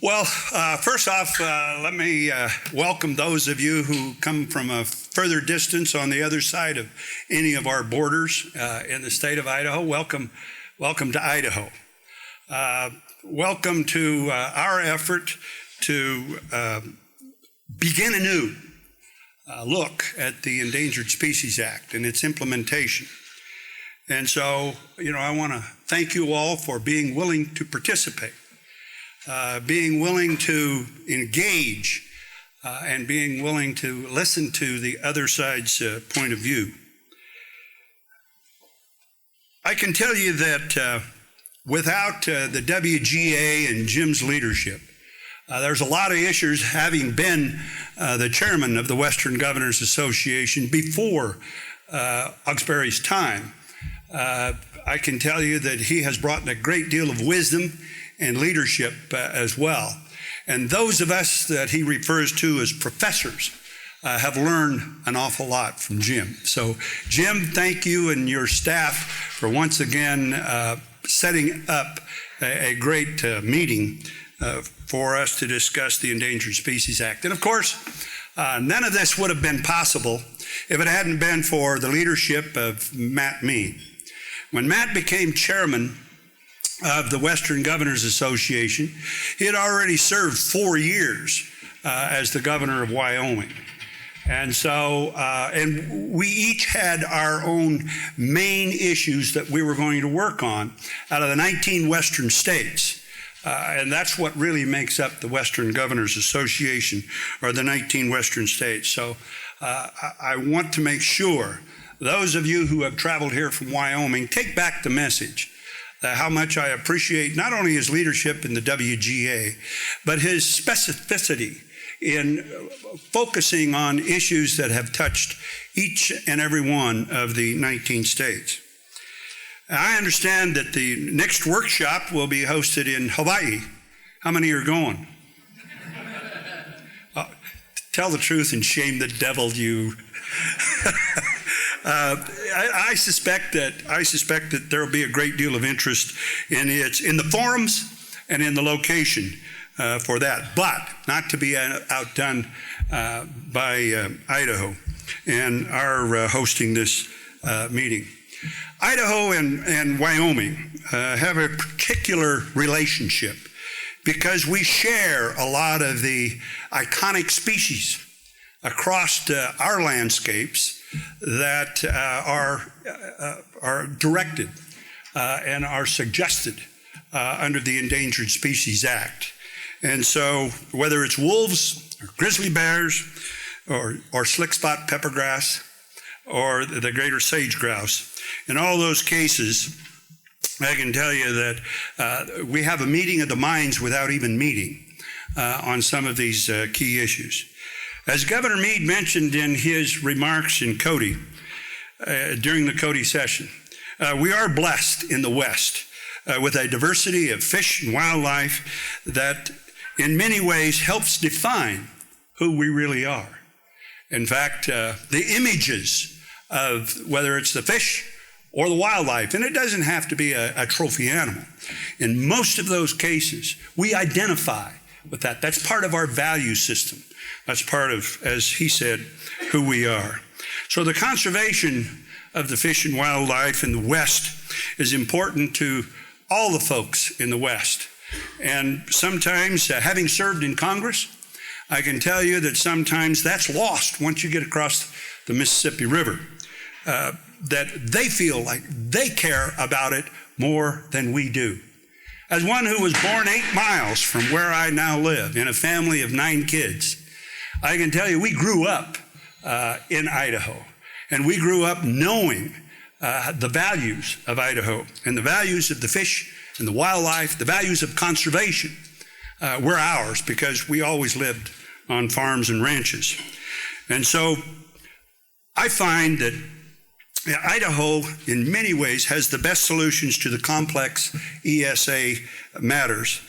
Well, first off, let me welcome those of you who come from a further distance on the other side of any of our borders in the state of Idaho. Welcome to Idaho. Welcome to our effort to begin anew look at the Endangered Species Act and its implementation. And so, I want to thank you all for being willing to participate. Being willing to engage and being willing to listen to the other side's point of view. I can tell you that without the WGA and Jim's leadership, there's a lot of issues, having been the chairman of the Western Governors Association before Uxbury's time. I can tell you that he has brought in a great deal of wisdom and leadership as well. And those of us that he refers to as professors have learned an awful lot from Jim. So Jim, thank you and your staff for once again setting up a great meeting for us to discuss the Endangered Species Act. And of course, none of this would have been possible if it hadn't been for the leadership of Matt Mead. When Matt became chairman of the Western Governors Association, he had already served 4 years as the governor of Wyoming. And so, and we each had our own main issues that we were going to work on out of the 19 Western states. And that's what really makes up the Western Governors Association, or the 19 Western states. So I want to make sure those of you who have traveled here from Wyoming take back the message how much I appreciate not only his leadership in the WGA, but his specificity in focusing on issues that have touched each and every one of the 19 states. I understand that the next workshop will be hosted in Hawaii. How many are going? Tell the truth and shame the devil, you. I suspect that there will be a great deal of interest in the forums and in the location for that, but not to be outdone by Idaho and our hosting this meeting. Idaho and Wyoming have a particular relationship because we share a lot of the iconic species across our landscapes that are directed and are suggested under the Endangered Species Act. And so whether it's wolves or grizzly bears or slickspot peppergrass or the greater sage grouse, in all those cases, I can tell you that we have a meeting of the minds without even meeting on some of these key issues. As Governor Mead mentioned in his remarks in Cody, during the Cody session, we are blessed in the West with a diversity of fish and wildlife that in many ways helps define who we really are. In fact, the images of whether it's the fish or the wildlife, and it doesn't have to be a trophy animal. In most of those cases, we identify with that. That's part of our value system. That's part of, as he said, who we are. So the conservation of the fish and wildlife in the West is important to all the folks in the West. And sometimes, having served in Congress, I can tell you that sometimes that's lost once you get across the Mississippi River, that they feel like they care about it more than we do. As one who was born 8 miles from where I now live in a family of 9 kids, I can tell you we grew up in Idaho, and we grew up knowing the values of Idaho and the values of the fish and the wildlife, the values of conservation were ours because we always lived on farms and ranches. And so I find that Idaho, in many ways, has the best solutions to the complex ESA matters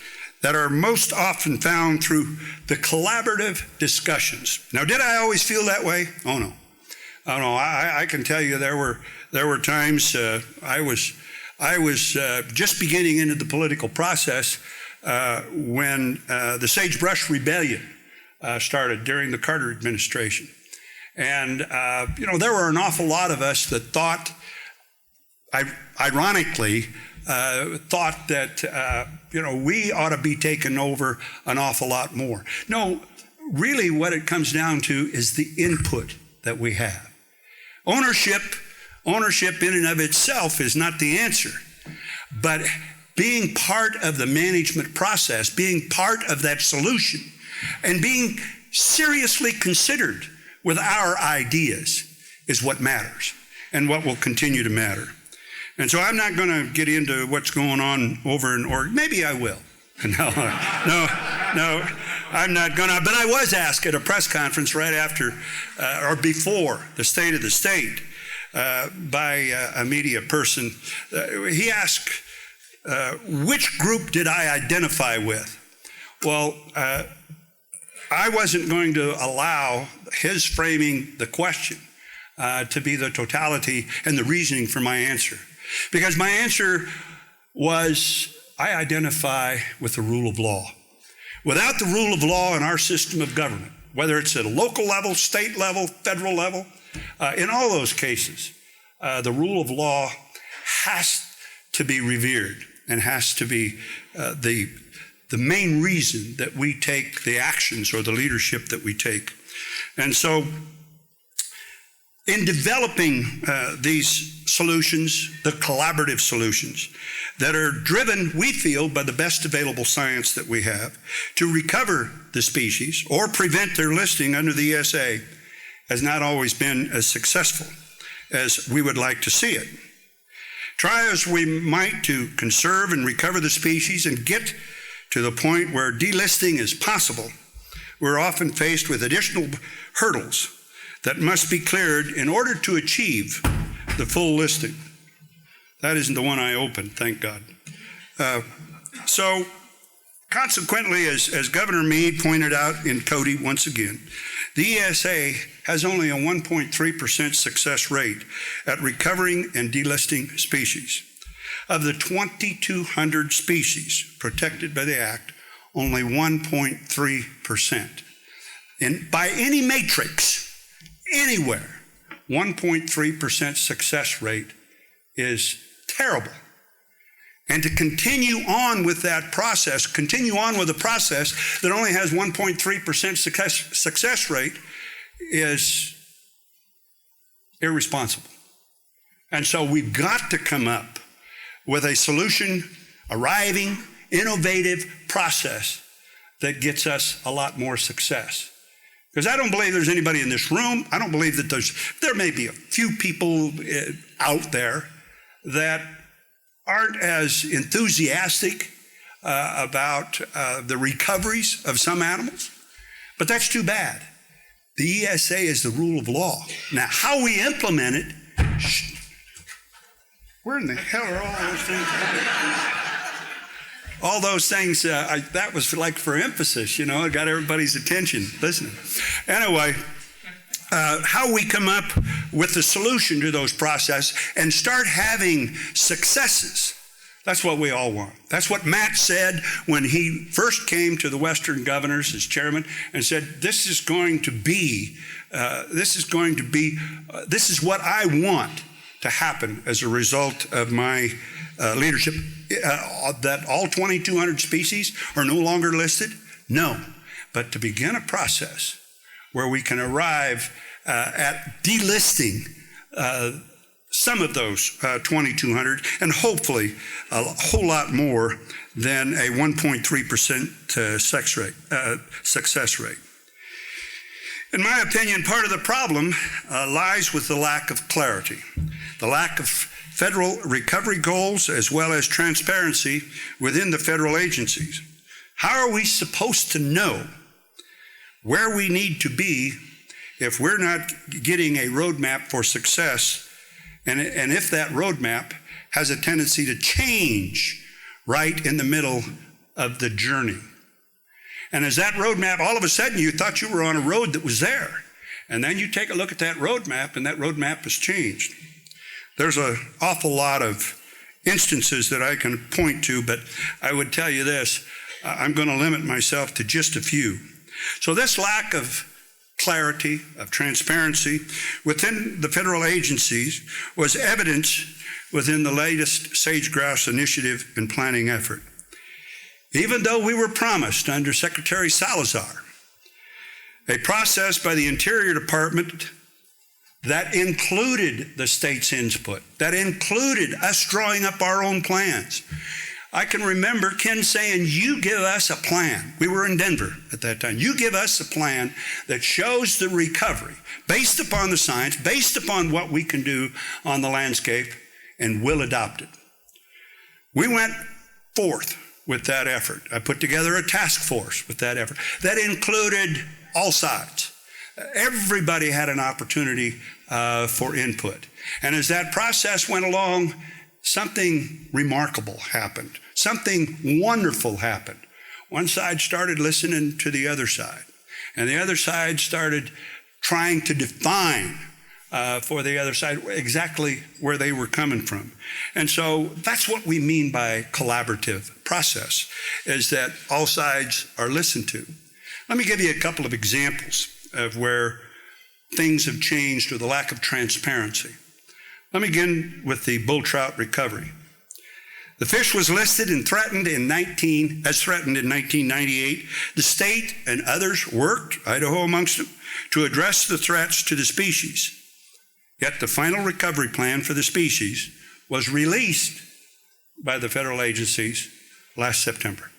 that are most often found through the collaborative discussions. Now, did I always feel that way? Oh no. I can tell you there were times I was just beginning into the political process when the sagebrush rebellion started during the Carter administration. And, there were an awful lot of us that thought, ironically, thought that, we ought to be taken over an awful lot more. No, really what it comes down to is the input that we have. Ownership in and of itself is not the answer, but being part of the management process, being part of that solution, and being seriously considered with our ideas is what matters and what will continue to matter. And so I'm not going to get into what's going on over in Oregon. Maybe I will. No, I'm not going to. But I was asked at a press conference right after or before the State of the State by a media person. He asked, which group did I identify with? Well, I wasn't going to allow his framing the question to be the totality and the reasoning for my answer. Because my answer was, I identify with the rule of law. Without the rule of law in our system of government, whether it's at a local level, state level, federal level, in all those cases, the rule of law has to be revered and has to be the main reason that we take the actions or the leadership that we take. And so in developing these solutions, the collaborative solutions that are driven, we feel, by the best available science that we have to recover the species or prevent their listing under the ESA, has not always been as successful as we would like to see it. Try as we might to conserve and recover the species and get to the point where delisting is possible, we're often faced with additional hurdles that must be cleared in order to achieve the full listing. That isn't the one I opened, thank God. So consequently, as Governor Meade pointed out in Cody once again, the ESA has only a 1.3% success rate at recovering and delisting species. Of the 2,200 species protected by the Act, only 1.3%. And by any matrix, anywhere, 1.3% success rate is terrible. And to continue on with that process, continue on with a process that only has 1.3% success rate is irresponsible. And so we've got to come up with a solution, arriving, innovative process that gets us a lot more success. Because I don't believe there's anybody in this room, I don't believe that there may be a few people out there that aren't as enthusiastic about the recoveries of some animals, but that's too bad. The ESA is the rule of law. Now, how we implement it, where in the hell are all those things? All those things, that was for emphasis, it got everybody's attention listening. Anyway, how we come up with the solution to those processes and start having successes. That's what we all want. That's what Matt said when he first came to the Western Governors as chairman and said, this is what I want to happen as a result of my leadership. That all 2,200 species are no longer listed? No, but to begin a process where we can arrive at delisting some of those 2,200 and hopefully a whole lot more than a 1.3% success rate. In my opinion, part of the problem lies with the lack of clarity, the lack of federal recovery goals, as well as transparency within the federal agencies. How are we supposed to know where we need to be if we're not getting a roadmap for success, and if that roadmap has a tendency to change right in the middle of the journey? And as that roadmap, all of a sudden you thought you were on a road that was there, and then you take a look at that roadmap and that roadmap has changed. There's an awful lot of instances that I can point to, but I would tell you this. I'm going to limit myself to just a few. So this lack of clarity, of transparency within the federal agencies was evidenced within the latest sage grouse initiative and planning effort. Even though we were promised under Secretary Salazar a process by the Interior Department that included the state's input, that included us drawing up our own plans. I can remember Ken saying, you give us a plan. We were in Denver at that time. You give us a plan that shows the recovery based upon the science, based upon what we can do on the landscape, and we'll adopt it. We went forth with that effort. I put together a task force with that effort that included all sides. Everybody had an opportunity for input. And as that process went along, something remarkable happened. Something wonderful happened. One side started listening to the other side, and the other side started trying to define for the other side exactly where they were coming from. And so that's what we mean by collaborative process, is that all sides are listened to. Let me give you a couple of examples of where things have changed or the lack of transparency. Let me begin with the bull trout recovery. The fish was listed and threatened in 1998. The state and others worked, Idaho amongst them, to address the threats to the species. Yet the final recovery plan for the species was released by the federal agencies last September,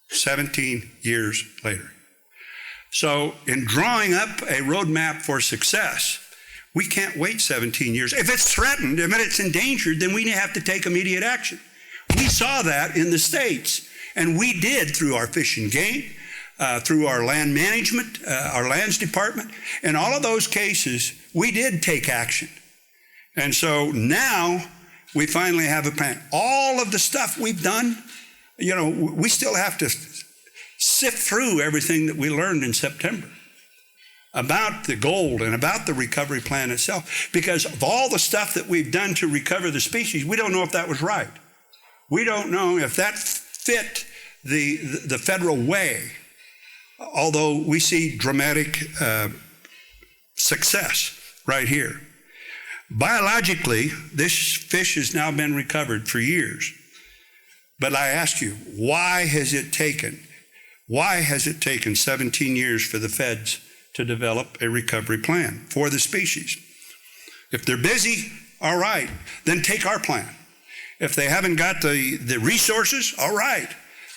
17 years later. So in drawing up a roadmap for success, we can't wait 17 years. If it's threatened, if it's endangered, then we have to take immediate action. We saw that in the states, and we did through our Fish and Game, through our land management, our lands department. In all of those cases, we did take action. And so now we finally have a plan. All of the stuff we've done, we still have to sift through everything that we learned in September about the gold and about the recovery plan itself. Because of all the stuff that we've done to recover the species, we don't know if that was right. We don't know if that fit the federal way, although we see dramatic success right here. Biologically, this fish has now been recovered for years. But I ask you, why has it taken 17 years for the feds to develop a recovery plan for the species? If they're busy, all right, then take our plan. If they haven't got the resources, all right,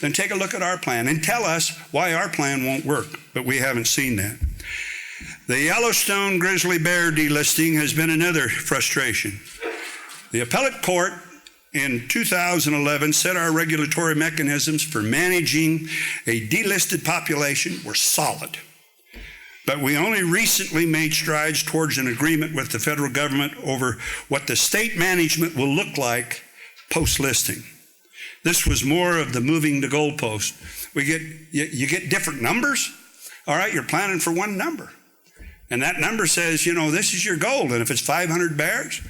then take a look at our plan and tell us why our plan won't work. But we haven't seen that. The Yellowstone grizzly bear delisting has been another frustration. The appellate court in 2011 said our regulatory mechanisms for managing a delisted population were solid. But we only recently made strides towards an agreement with the federal government over what the state management will look like post-listing. This was more of the moving the goalpost. You get different numbers. All right, you're planning for one number. And that number says, this is your goal. And if it's 500 bears,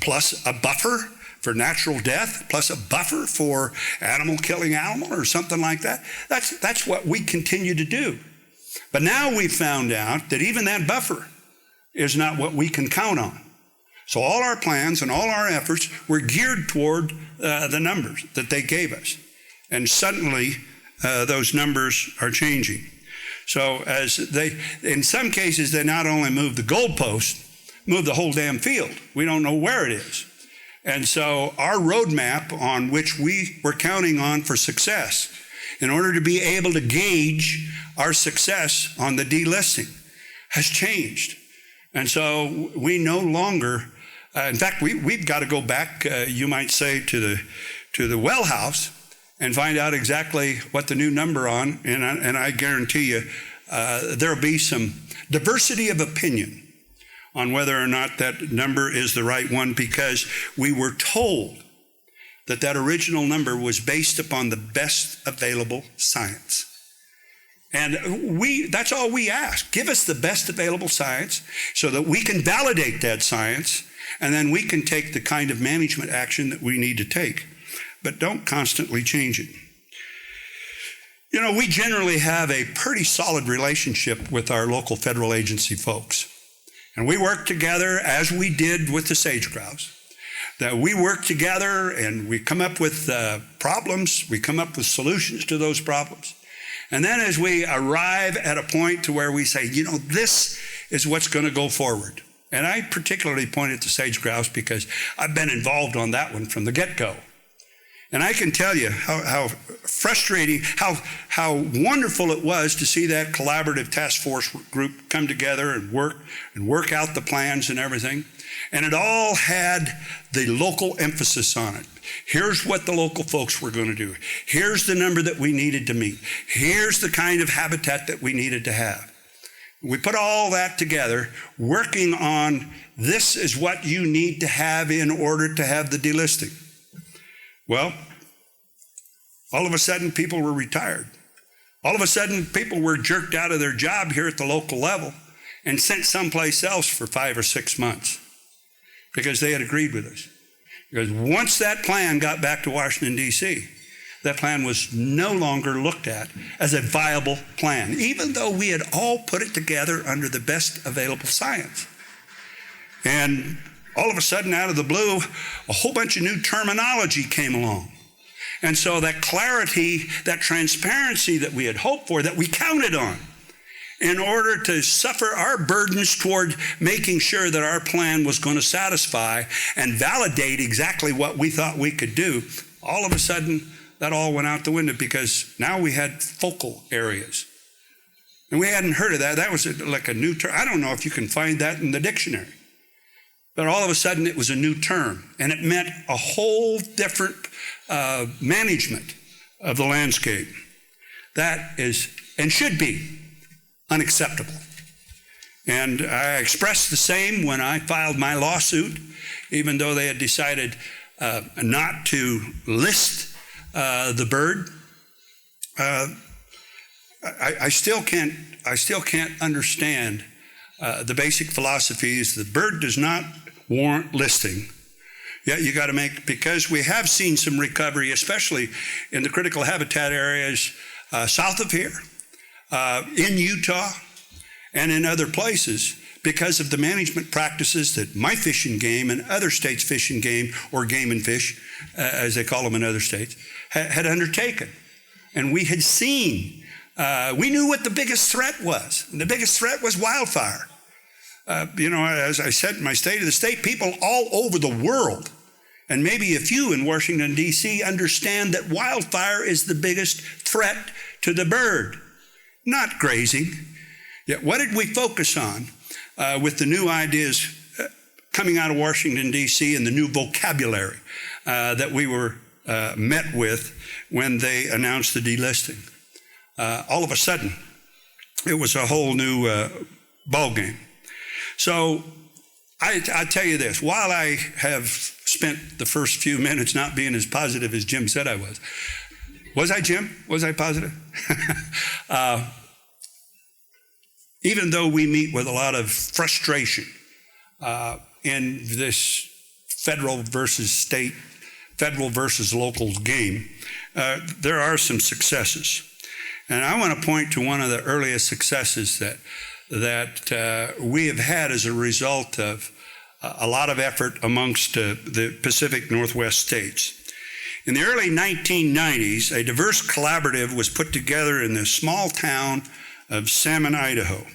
plus a buffer for natural death, plus a buffer for animal killing animal or something like that, that's what we continue to do. But now we've found out that even that buffer is not what we can count on. So all our plans and all our efforts were geared toward the numbers that they gave us. And suddenly, those numbers are changing. So in some cases, they not only move the goalpost, move the whole damn field. We don't know where it is. And so our roadmap on which we were counting on for success, in order to be able to gauge our success on the delisting, has changed. And so we no longer, in fact, we've got to go back, you might say, to the well house and find out exactly what the new number on, and I guarantee you there'll be some diversity of opinion on whether or not that number is the right one, because we were told that original number was based upon the best available science. And that's all we ask. Give us the best available science so that we can validate that science, and then we can take the kind of management action that we need to take. But don't constantly change it. We generally have a pretty solid relationship with our local federal agency folks. And we work together as we did with the sage grouse. That we work together and we come up with problems, we come up with solutions to those problems. And then as we arrive at a point to where we say, this is what's going to go forward. And I particularly point at the sage grouse because I've been involved on that one from the get-go. And I can tell you how frustrating, how wonderful it was to see that collaborative task force group come together and work out the plans and everything. And it all had the local emphasis on it. Here's what the local folks were going to do. Here's the number that we needed to meet. Here's the kind of habitat that we needed to have. We put all that together, working on this is what you need to have in order to have the delisting. Well, all of a sudden people were retired. All of a sudden people were jerked out of their job here at the local level and sent someplace else for 5 or 6 months because they had agreed with us. Because once that plan got back to Washington, D.C., that plan was no longer looked at as a viable plan, even though we had all put it together under the best available science. And all of a sudden, out of the blue, a whole bunch of new terminology came along. And so that clarity, that transparency that we had hoped for, that we counted on, in order to suffer our burdens toward making sure that our plan was going to satisfy and validate exactly what we thought we could do, all of a sudden, that all went out the window because now we had focal areas. And we hadn't heard of that. That was like a new term. I don't know if you can find that in the dictionary. But all of a sudden, it was a new term, and it meant a whole different management of the landscape. That is, and should be, unacceptable. And I expressed the same when I filed my lawsuit, even though they had decided not to list the bird. I still can't understand the basic philosophy is the bird does not warrant listing. Yet you got to because we have seen some recovery, especially in the critical habitat areas south of here, in Utah, and in other places, because of the management practices that my Fish and Game and other states' Fish and Game, or Game and Fish, as they call them in other states, had undertaken. And we had seen, we knew what the biggest threat was. And the biggest threat was wildfire. As I said in my State of the State, people all over the world, and maybe a few in Washington, D.C., understand that wildfire is the biggest threat to the bird, not grazing. Yet what did we focus on with the new ideas coming out of Washington, D.C., and the new vocabulary that we were met with when they announced the delisting? All of a sudden, it was a whole new ballgame. So I tell you this, while I have spent the first few minutes not being as positive as Jim said I was. Was I, Jim? Was I positive? Even though we meet with a lot of frustration in this federal versus state, federal versus local game, there are some successes. And I want to point to one of the earliest successes that we have had as a result of a lot of effort amongst the Pacific Northwest states. In the early 1990s, a diverse collaborative was put together in the small town of Salmon, Idaho,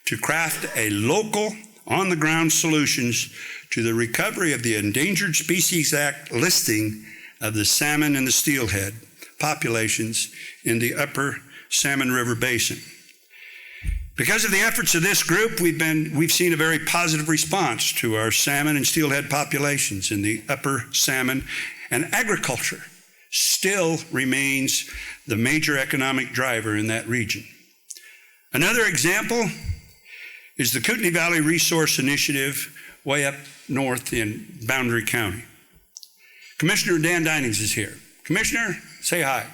to craft a local, on-the-ground solutions to the recovery of the Endangered Species Act listing of the salmon and the steelhead populations in the upper Salmon River Basin. Because of the efforts of this group, we've seen a very positive response to our salmon and steelhead populations in the upper salmon, and agriculture still remains the major economic driver in that region. Another example is the Kootenai Valley Resource Initiative way up north in Boundary County. Commissioner Dan Dinings is here. Commissioner, say hi.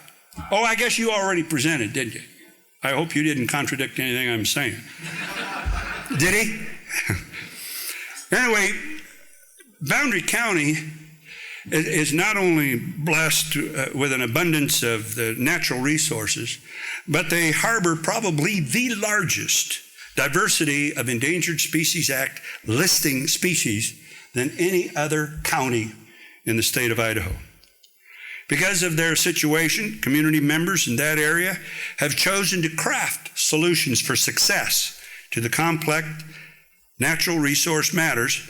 Oh, I guess you already presented, didn't you? I hope you didn't contradict anything I'm saying. Did he? Anyway, Boundary County is not only blessed with an abundance of the natural resources, but they harbor probably the largest diversity of Endangered Species Act listing species than any other county in the state of Idaho. Because of their situation, community members in that area have chosen to craft solutions for success to the complex natural resource matters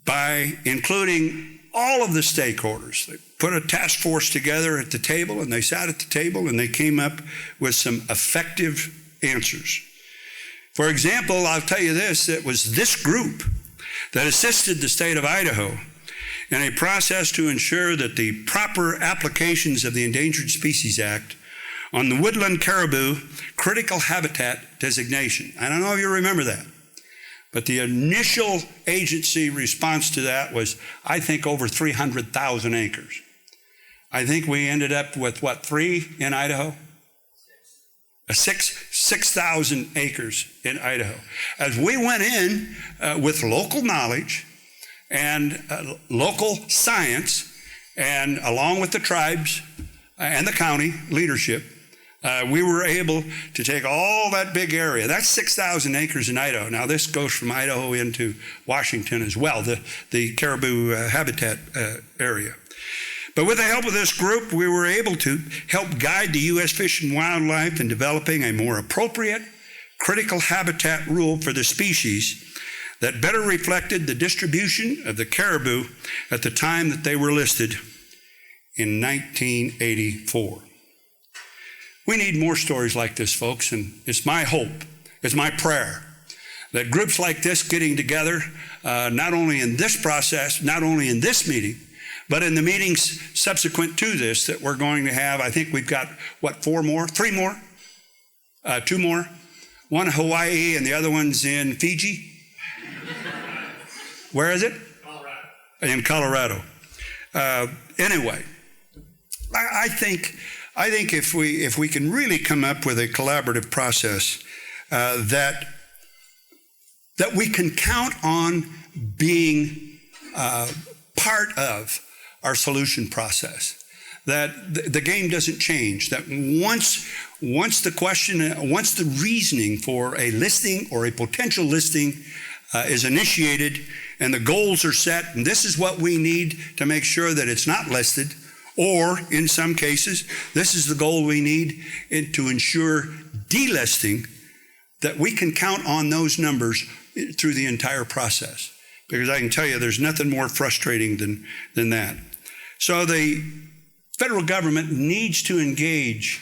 by including all of the stakeholders. They put a task force together at the table, and they sat at the table, and they came up with some effective answers. For example, I'll tell you this, it was this group that assisted the state of Idaho in a process to ensure that the proper applications of the Endangered Species Act on the woodland caribou critical habitat designation. I don't know if you remember that, but the initial agency response to that was, I think, over 300,000 acres. I think we ended up with, 3 in Idaho? 6,000 acres in Idaho. As we went in with local knowledge and local science, and along with the tribes and the county leadership, we were able to take all that big area. That's 6,000 acres in Idaho. Now, this goes from Idaho into Washington as well, the caribou habitat area. But with the help of this group, we were able to help guide the U.S. Fish and Wildlife in developing a more appropriate critical habitat rule for the species that better reflected the distribution of the caribou at the time that they were listed in 1984. We need more stories like this, folks, and it's my hope, it's my prayer that groups like this getting together, not only in this process, not only in this meeting, but in the meetings subsequent to this that we're going to have. I think we've got, 3 more? 2 more? One in Hawaii and the other one's in Fiji. Where is it? Colorado. In Colorado. Anyway, I think if we can really come up with a collaborative process that we can count on being part of our solution process, that the game doesn't change, that once the reasoning for a listing or a potential listing is initiated and the goals are set, and this is what we need to make sure that it's not listed, or in some cases, this is the goal we need to ensure delisting, that we can count on those numbers through the entire process. Because I can tell you there's nothing more frustrating than that. So the federal government needs to engage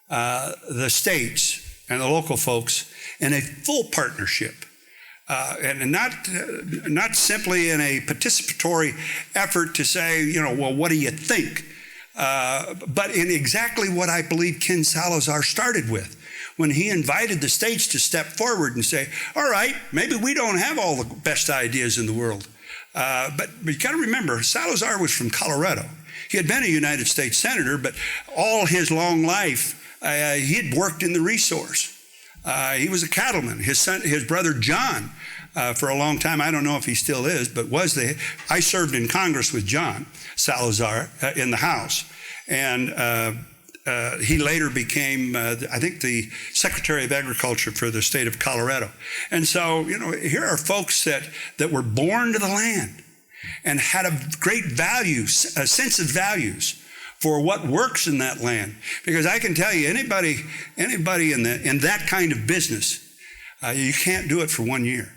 the states and the local folks in a full partnership, and not simply in a participatory effort to say, well, what do you think? But in exactly what I believe Ken Salazar started with, when he invited the states to step forward and say, all right, maybe we don't have all the best ideas in the world. But you got to remember, Salazar was from Colorado. He had been a United States senator, but all his long life, he had worked in the resource. He was a cattleman. His brother John, for a long time, I don't know if he still is, but I served in Congress with John Salazar in the House. And he later became, I think, the Secretary of Agriculture for the state of Colorado. And so, here are folks that were born to the land and had a great value, a sense of values for what works in that land. Because I can tell you, anybody in that kind of business, you can't do it for 1 year.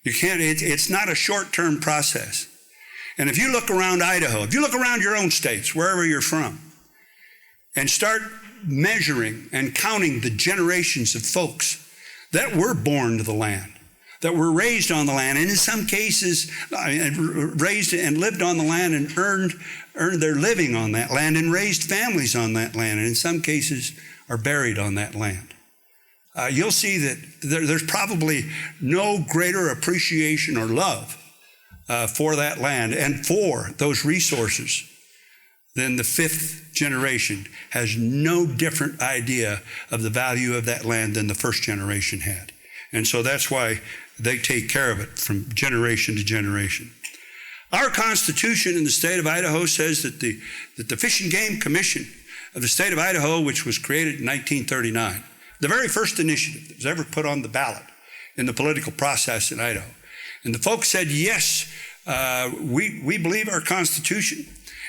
You can't. It's not a short-term process. And if you look around Idaho, if you look around your own states, wherever you're from, and start measuring and counting the generations of folks that were born to the land, that were raised on the land, and in some cases raised and lived on the land and earned their living on that land and raised families on that land, and in some cases are buried on that land. You'll see that there's probably no greater appreciation or love for that land and for those resources than the 5th generation has no different idea of the value of that land than the 1st generation had. And so that's why they take care of it from generation to generation. Our Constitution in the state of Idaho says that the Fish and Game Commission of the state of Idaho, which was created in 1939, the very first initiative that was ever put on the ballot in the political process in Idaho. And the folks said, yes, we believe our Constitution,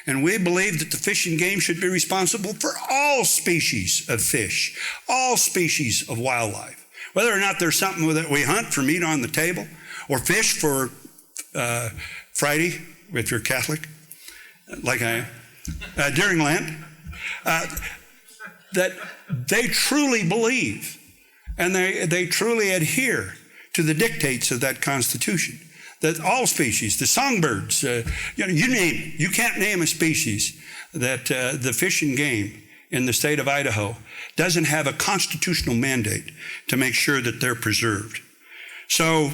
and we believe that the Fish and Game should be responsible for all species of fish, all species of wildlife. Whether or not there's something that we hunt for meat on the table, or fish for Friday, if you're Catholic, like I am, during Lent, that they truly believe and they truly adhere to the dictates of that Constitution. That all species, the songbirds, you name it. You can't name a species that the Fish and Game in the state of Idaho doesn't have a constitutional mandate to make sure that they're preserved. So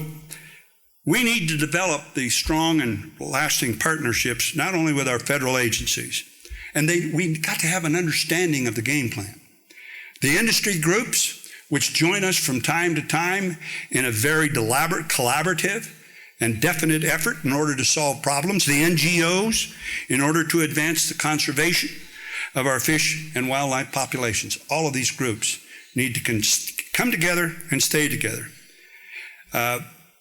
we need to develop these strong and lasting partnerships, not only with our federal agencies, and we got to have an understanding of the game plan. The industry groups, which join us from time to time in a very deliberate, collaborative, and definite effort in order to solve problems. The NGOs, in order to advance the conservation of our fish and wildlife populations. All of these groups need to come together and stay together.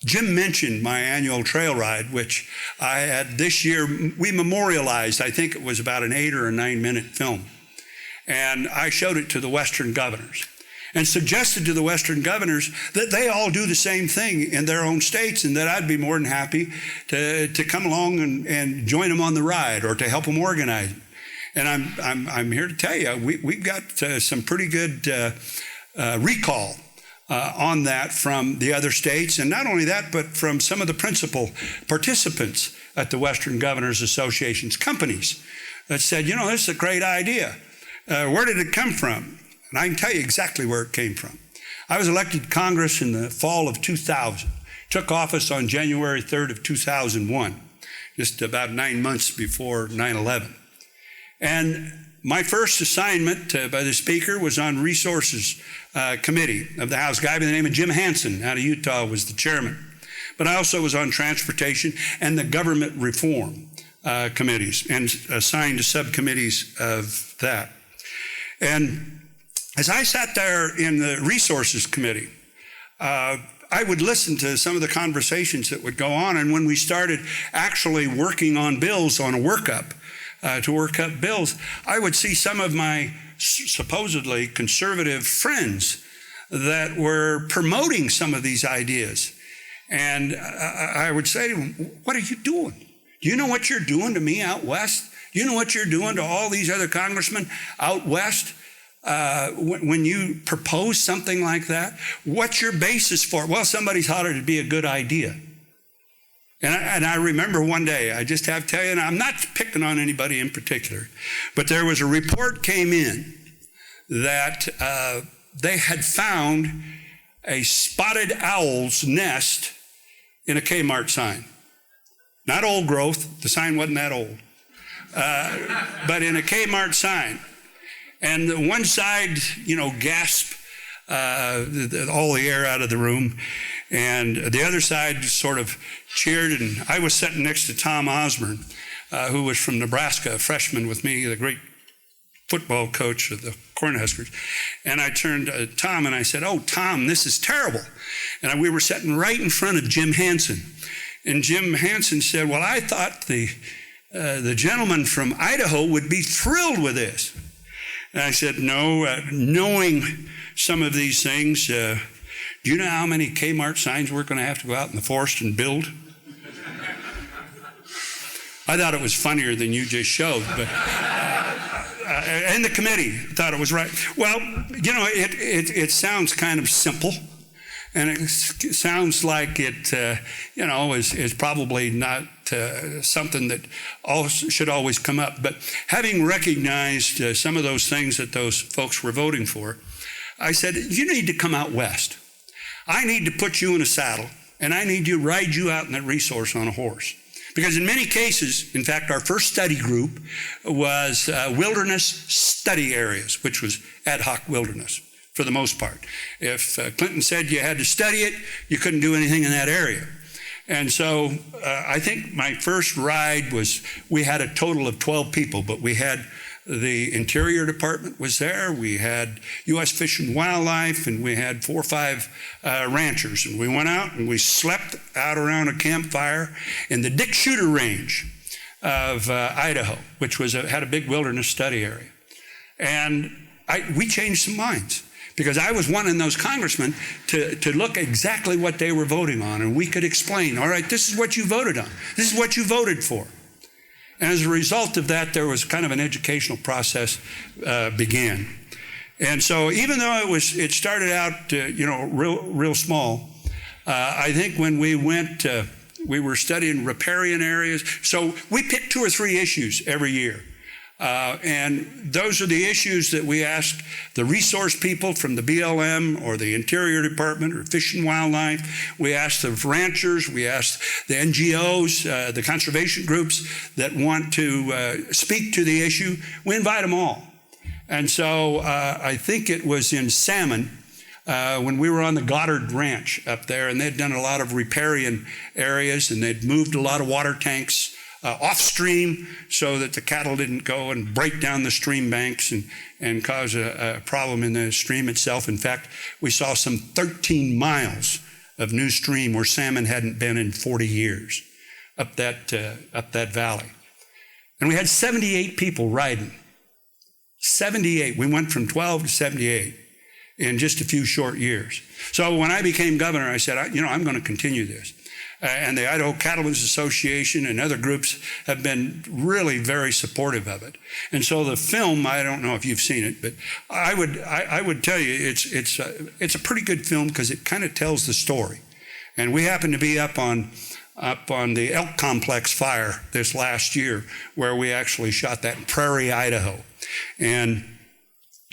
Jim mentioned my annual trail ride, which I had this year. We memorialized, I think it was about an 8 or 9 minute film. And I showed it to the Western governors and suggested to the Western governors that they all do the same thing in their own states, and that I'd be more than happy to come along and join them on the ride or to help them organize. And I'm here to tell you, we've got some pretty good recall on that from the other states, and not only that, but from some of the principal participants at the Western Governors Association's companies that said, this is a great idea. Where did it come from? And I can tell you exactly where it came from. I was elected to Congress in the fall of 2000, took office on January 3rd of 2001, just about 9 months before 9/11. And my first assignment by the Speaker was on Resources Committee of the House. A guy by the name of Jim Hansen out of Utah was the chairman. But I also was on Transportation and the Government Reform committees, and assigned to subcommittees of that. And as I sat there in the Resources Committee, I would listen to some of the conversations that would go on. And when we started actually working on bills, on a workup, to work up bills, I would see some of my supposedly conservative friends that were promoting some of these ideas. And I would say to them, what are you doing? Do you know what you're doing to me out west? Do you know what you're doing to all these other congressmen out west? When you propose something like that, what's your basis for it? Well, somebody thought it'd be a good idea. And I remember one day, I just have to tell you, and I'm not picking on anybody in particular, but there was a report came in that they had found a spotted owl's nest in a Kmart sign. Not old growth, the sign wasn't that old, but in a Kmart sign. And one side, gasped all the air out of the room, and the other side sort of cheered. And I was sitting next to Tom Osborne, who was from Nebraska, a freshman with me, the great football coach of the Cornhuskers. And I turned to Tom and I said, "Oh, Tom, this is terrible." And we were sitting right in front of Jim Hansen. And Jim Hansen said, "Well, I thought the gentleman from Idaho would be thrilled with this." And I said, "No, knowing some of these things, do you know how many Kmart signs we're going to have to go out in the forest and build?" I thought it was funnier than you just showed, but and the committee thought it was right. Well, it sounds kind of simple, and it sounds like it, is probably not something that should always come up. But having recognized some of those things that those folks were voting for, I said, you need to come out west. I need to put you in a saddle, and I need to ride you out in that resource on a horse. Because in many cases, in fact, our first study group was wilderness study areas, which was ad hoc wilderness for the most part. If Clinton said you had to study it, you couldn't do anything in that area. And so I think my first ride we had a total of 12 people, but we had the Interior Department was there, we had U.S. Fish and Wildlife, and we had 4 or 5 ranchers. And we went out and we slept out around a campfire in the Dick Shooter Range of Idaho, which had a big wilderness study area. And we changed some minds, because I was wanting those congressmen to look exactly what they were voting on, and we could explain, all right, this is what you voted on. This is what you voted for. And as a result of that, there was kind of an educational process began. And so even though it started out, real small, I think when we went, we were studying riparian areas. So we picked 2 or 3 issues every year. And those are the issues that we asked the resource people from the BLM or the Interior Department or Fish and Wildlife. We asked the ranchers. We asked the NGOs, the conservation groups that want to speak to the issue. We invite them all. And so I think it was in Salmon when we were on the Goddard Ranch up there, and they'd done a lot of riparian areas, and they'd moved a lot of water tanks off stream so that the cattle didn't go and break down the stream banks and cause a problem in the stream itself. In fact, we saw some 13 miles of new stream where salmon hadn't been in 40 years up that valley. And we had 78 people riding. 78. We went from 12 to 78 in just a few short years. So when I became governor, I said, I'm going to continue this. And the Idaho Cattlemen's Association and other groups have been really very supportive of it. And so the film, I don't know if you've seen it, but I would tell you it's a pretty good film, because it kind of tells the story. And we happened to be up on the Elk Complex fire this last year, where we actually shot that in Prairie, Idaho. And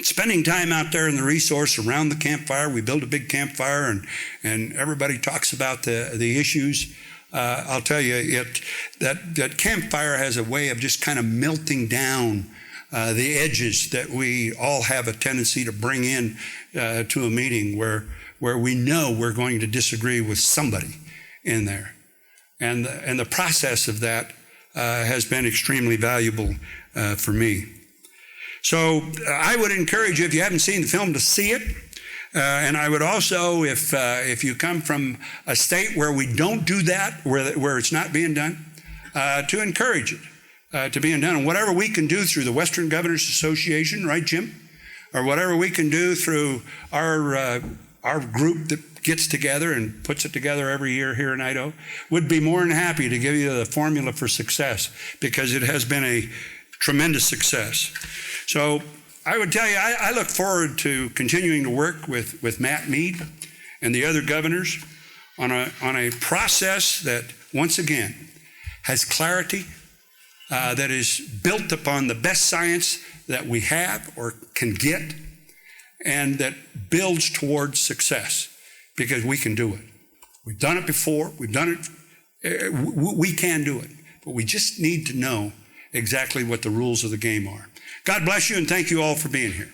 spending time out there in the resource around the campfire, we build a big campfire, and everybody talks about the issues. I'll tell you, that campfire has a way of just kind of melting down the edges that we all have a tendency to bring in to a meeting where we know we're going to disagree with somebody in there. And the process of that has been extremely valuable for me. So I would encourage you, if you haven't seen the film, to see it. And I would also, if you come from a state where we don't do that, where it's not being done, to encourage it to being done. And whatever we can do through the Western Governors Association, right, Jim? Or whatever we can do through our group that gets together and puts it together every year here in Idaho, would be more than happy to give you the formula for success, because it has been a tremendous success. So I would tell you, I look forward to continuing to work with Matt Mead and the other governors on a process that, once again, has clarity, that is built upon the best science that we have or can get, and that builds towards success, because we can do it. We've done it before. We've done it. We can do it, but we just need to know exactly what the rules of the game are. God bless you, and thank you all for being here.